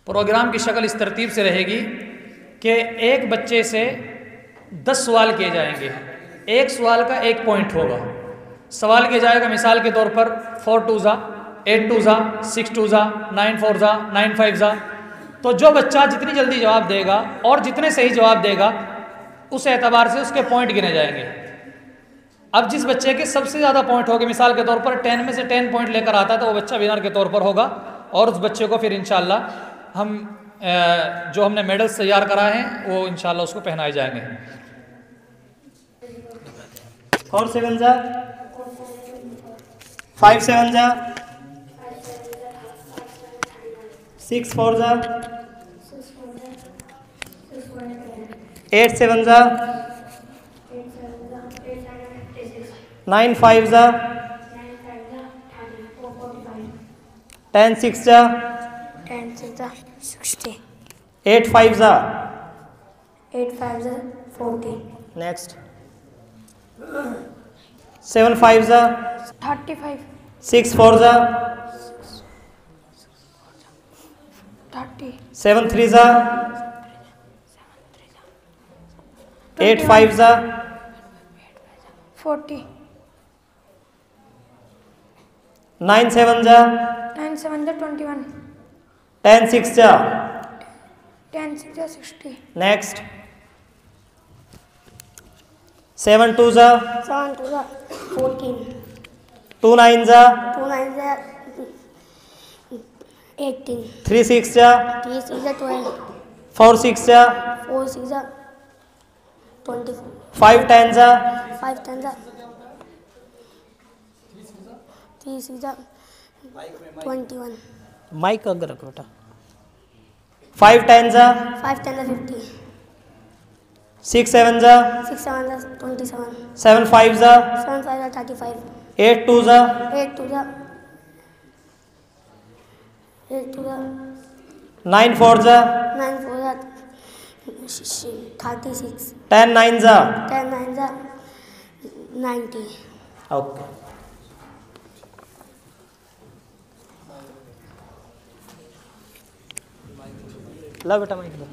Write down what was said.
Programme की शक्ल इस तरतीब से रहेगी कि एक बच्चे से 10 सवाल किए जाएंगे, एक सवाल का 1 पॉइंट होगा। सवाल किया जाएगा मिसाल के तौर पर 4 2 ज़ा 8 2 ज़ा 6 2 ज़ा 9 4 ज़ा 9 5 ज़ा। तो जो बच्चा जितनी जल्दी जवाब देगा और जितने सही जवाब देगा उस एतबार से उसके पॉइंट गिने जाएंगे। अब जिस बच्चे के सबसे ज़्यादा पॉइंट होंगे, मिसाल के तौर पर 10 में से 10 पॉइंट लेकर आता है, तो वो बच्चा विनर के तौर पर होगा और उस बच्चे को फिर इंशाल्लाह हम जो हमने मेडल्स तैयार कराए हैं वो इंशाल्लाह उसको पहनाए जाएंगे। 4 7 ज़ा 5 7 ज़ा 6 4 ज़ा 8 7 ज़ा 9 5 ज़ा 10 6 ज़ा 60 8 5 ज़ा 8 5 ज़ा 40 नेक्स्ट 7 5 ज़ा 35 6 4 ज़ा 30 7 3 ज़ा 8 5 ज़ा 40 9 7 ज़ा 9 7 ज़ा 21 10 6 ज़ा 10 6 ज़ा 60 नेक्स्ट 7 2 ज़ा 7 2 ज़ा 14 2 9 ज़ा 2 9 ज़ा 18 3 6 ज़ा 3 6 ज़ा 12 4 6 ज़ा 4 6 ज़ा 24 5 10 ज़ा 5 10 ज़ा 3 6 ज़ा 21 माइक अगर रखो बेटा 5 10 ज़ा 5 10 ज़ा 50 6 7 ज़ा 6 7 ज़ा 27 7 5 ज़ा 7 5 ज़ा 35 8 2 ज़ा 8 2 ज़ा 8 2 ज़ा 9 4 ज़ा 9 4 ज़ा 36 10 9 ज़ा 10 9 ज़ा 90 ओके ला बेटा माइक दो।